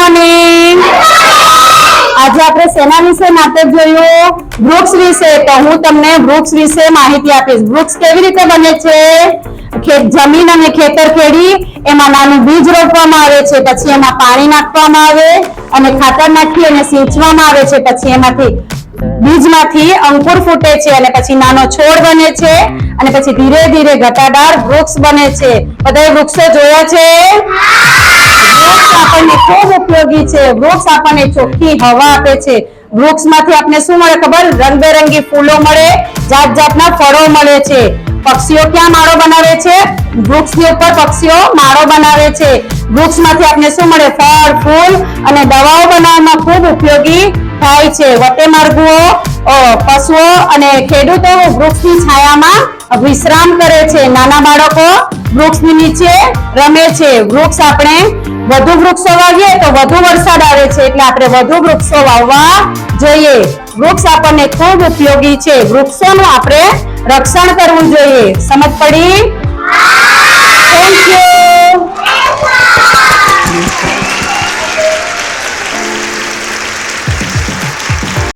Morning. આજે આપણે શેના વિશે નાટક જોયું? વૃક્ષ વિશે. તો હું તમને વૃક્ષ વિશે માહિતી આપીશ. વૃક્ષ કેવી રીતે બને છે? જમીન અને ખેતર ખેડી એમાં નાનું બીજ રોપવામાં આવે છે, પછી એમાં પાણી નાખવામાં આવે અને ખાતર નાખી અને સિંચવામાં આવે છે, પછી એમાંથી બીજમાંથી અંકુર ફૂટે છે અને પછી નાનો છોડ બને છે અને પછી ધીરે ધીરે ઘટાદાર વૃક્ષ બને છે. બધાએ વૃક્ષો જોયા છે? વૃક્ષ આપણને ખૂબ ઉપયોગી છે. વૃક્ષ આપણને ચોખ્ખી હવા આપે છે. વૃક્ષમાંથી આપણને શું મળે ખબર? રંગબેરંગી ફૂલો મળે, જાત જાતના ફળો મળે છે. પક્ષીઓ ક્યાં માળો બનાવે છે? વૃક્ષની ઉપર પક્ષીઓ માળો બનાવે છે. વૃક્ષમાંથી આપણને શું મળે? ફળ, ફૂલ અને દવાઓ બનાવવામાં ખૂબ ઉપયોગી થાય છે. વટે માર્ગુઓ, પશુઓ અને ખેડૂતો વૃક્ષની છાયામાં વિશ્રામ કરે છે. નાના બાળકો વૃક્ષની નીચે રમે છે. વૃક્ષ આપણે વધુ વૃક્ષો વાવીએ તો વધુ વરસાદ આવે છે, એટલે આપણે વધુ વૃક્ષો વાવવા જોઈએ. વૃક્ષ આપણને ખૂબ ઉપયોગી છે. વૃક્ષોનું આપણે રક્ષણ કરવું જોઈએ. સમજ પડી? Thank you.